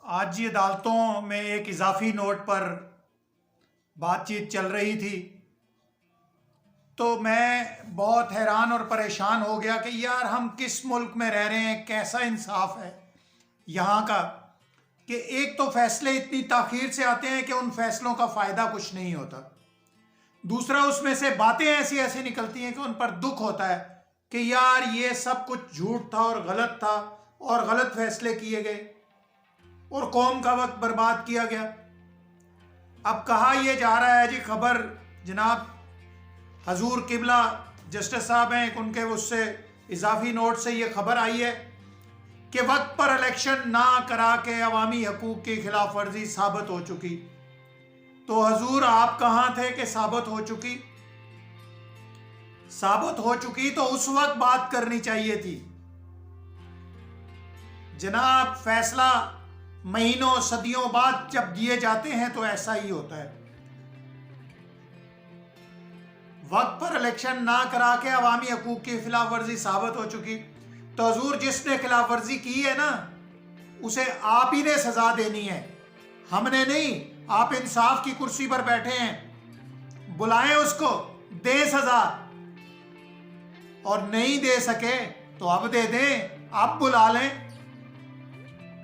आज ये अदालतों में एक इजाफी नोट पर बातचीत चल रही थी तो मैं बहुत हैरान और परेशान हो गया कि यार हम किस मुल्क में रह रहे हैं, कैसा इंसाफ है यहाँ का कि एक तो फैसले इतनी ताख़ीर से आते हैं कि उन फैसलों का फ़ायदा कुछ नहीं होता। दूसरा, उसमें से बातें ऐसी ऐसी निकलती हैं कि उन पर दुख होता है कि यार ये सब कुछ झूठ था और गलत था और गलत फैसले किए गए और कौम का वक्त बर्बाद किया गया। अब कहा यह जा रहा है जी, खबर जनाब हजूर किबला जस्टिस साहब हैं, उनके उससे इजाफी नोट से ये खबर आई है कि वक्त पर इलेक्शन ना करा के अवामी हकूक की खिलाफ वर्जी साबित हो चुकी। तो हजूर आप कहां थे कि साबित हो चुकी? साबित हो चुकी तो उस वक्त बात करनी चाहिए थी जनाब। फैसला महीनों सदियों बाद जब दिए जाते हैं तो ऐसा ही होता है। वक्त पर इलेक्शन ना करा के अवामी हकूक की खिलाफ वर्जी साबित हो चुकी तो हजूर जिसने खिलाफ वर्जी की है ना, उसे आप ही ने सजा देनी है, हमने नहीं। आप इंसाफ की कुर्सी पर बैठे हैं, बुलाएं उसको, दे सजा। और नहीं दे सके तो अब दे दें, आप बुला लें,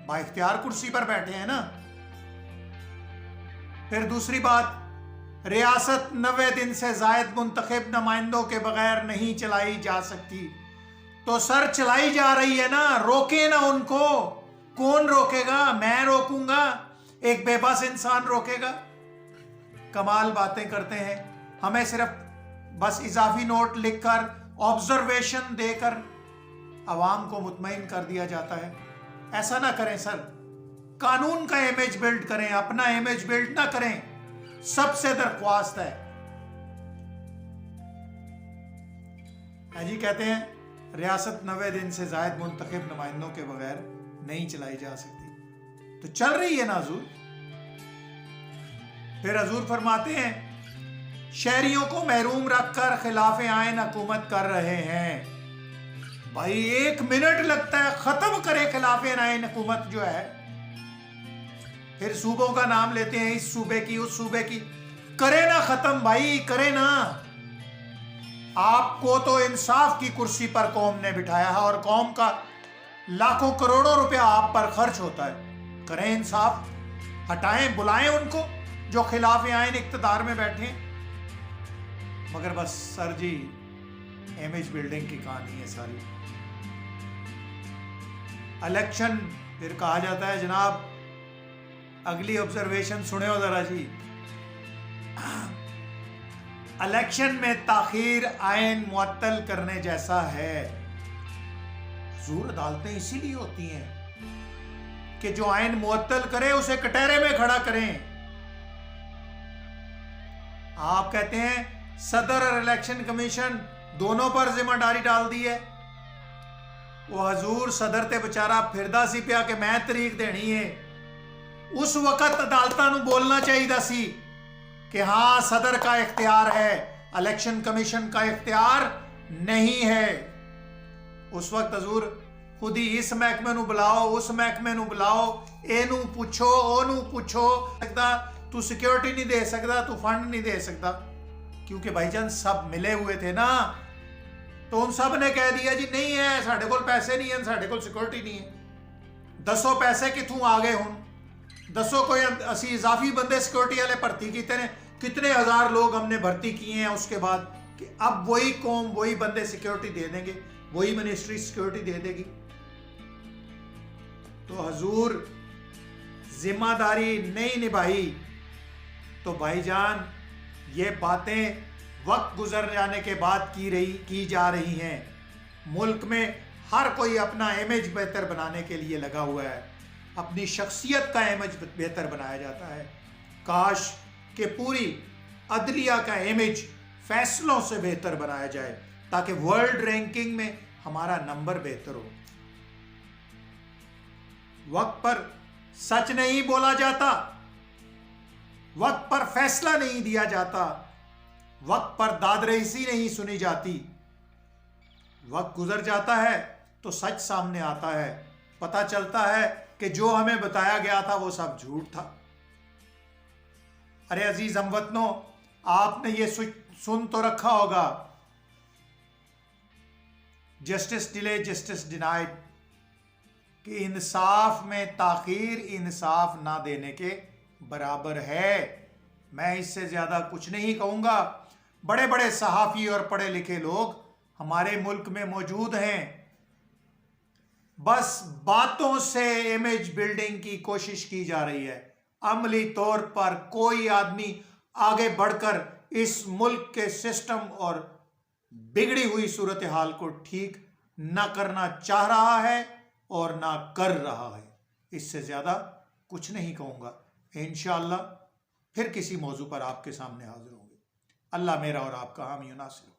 बाइख्तियार कुर्सी पर बैठे हैं ना। फिर दूसरी बात, रियासत 90 दिन से जायद मुंतखब नुमाइंदों के बगैर नहीं चलाई जा सकती। तो सर चलाई जा रही है ना, रोके ना उनको। कौन रोकेगा? मैं रोकूंगा, एक बेबस इंसान रोकेगा? कमाल बातें करते हैं। हमें सिर्फ बस इजाफी नोट लिखकर, ऑब्जर्वेशन देकर अवाम को मुतमईन कर दिया जाता है। ऐसा ना करें सर, कानून का इमेज बिल्ड करें, अपना इमेज बिल्ड ना करें, सबसे दरख्वास्त है। जी कहते हैं रियासत 90 दिन से जायद मुंतखब नुमाइंदों के बगैर नहीं चलाई जा सकती, तो चल रही है ना हजूर। फिर हजूर फरमाते हैं शहरियों को महरूम रखकर खिलाफ आइन हुकूमत कर रहे हैं। भाई 1 मिनट लगता है, खत्म करे खिलाफ आइन हुकूमत जो है। फिर सूबों का नाम लेते हैं, इस सूबे की, उस सूबे की। करे ना खत्म भाई, करे ना। आपको तो इंसाफ की कुर्सी पर कौम ने बिठाया है और कौम का लाखों करोड़ों रुपया आप पर खर्च होता है। करें इंसाफ, हटाएं, बुलाएं उनको जो खिलाफ आइन इक्तदार में बैठे। मगर बस सर जी, इमेज बिल्डिंग की कहानी है सारी। इलेक्शन, फिर कहा जाता है जनाब, अगली ऑब्जर्वेशन सुने हो जरा जी। इलेक्शन में ताखीर आइन मुअत्तल करने जैसा है। हुजूर अदालतें इसीलिए होती हैं कि जो आइन मुअत्तल करे उसे कटहरे में खड़ा करें। आप कहते हैं सदर और इलेक्शन कमीशन दोनों पर जिम्मेदारी डाल दी है। वो हजूर सदर ते बेचारा फिरदा सी पिया कि मैं तरीक देनी है। उस वक्त अदालतां नूं बोलना चाहिए सी कि हाँ सदर का इख्तियार है, इलेक्शन कमीशन का इख्तियार नहीं है। उस वक्त हजूर खुद ही इस महकमे नूं बुलाओ, उस महकमे नूं बुलाओ, एनू पूछो, ओनू पूछो। सकता तू सिक्योरिटी नहीं दे सकता, तू फंड नहीं दे सकता, क्योंकि भाईजान सब मिले हुए थे ना। तो उन सब ने कह दिया जी नहीं है, साढ़े कोल पैसे नहीं है, साढ़े कोल सिक्योरिटी नहीं है। दसो पैसे कितों आ गए हुण? दसो कोई असी इजाफी बंदे सिक्योरिटी वाले भर्ती किए ने, कितने हजार लोग हमने भर्ती किए हैं उसके बाद कि अब वही कौम, वही बंदे सिक्योरिटी दे देंगे, वही मिनिस्ट्री सिक्योरिटी दे देगी। तो हजूर जिम्मेदारी नहीं निभाई तो भाईजान ये बातें वक्त गुजर जाने के बाद की जा रही हैं। मुल्क में हर कोई अपना इमेज बेहतर बनाने के लिए लगा हुआ है, अपनी शख्सियत का इमेज बेहतर बनाया जाता है। काश कि पूरी अदलिया का इमेज फैसलों से बेहतर बनाया जाए ताकि वर्ल्ड रैंकिंग में हमारा नंबर बेहतर हो। वक्त पर सच नहीं बोला जाता, वक्त पर फैसला नहीं दिया जाता, वक्त पर दाद रईसी नहीं सुनी जाती। वक्त गुजर जाता है तो सच सामने आता है, पता चलता है कि जो हमें बताया गया था वो सब झूठ था। अरे अजीज हमवतनों, आपने ये सुन तो रखा होगा, जस्टिस डिले जस्टिस डिनाइड, कि इंसाफ में ताखीर इंसाफ ना देने के बराबर है। मैं इससे ज्यादा कुछ नहीं कहूंगा। बड़े बड़े सहाफ़ी और पढ़े लिखे लोग हमारे मुल्क में मौजूद हैं, बस बातों से इमेज बिल्डिंग की कोशिश की जा रही है। अमली तौर पर कोई आदमी आगे बढ़कर इस मुल्क के सिस्टम और बिगड़ी हुई सूरत हाल को ठीक ना करना चाह रहा है और ना कर रहा है। इससे ज़्यादा कुछ नहीं कहूँगा। इंशाअल्लाह फिर किसी मौजू पर आपके सामने हाजिर होंगे। अल्लाह मेरा और आपका हामी नासिर हो।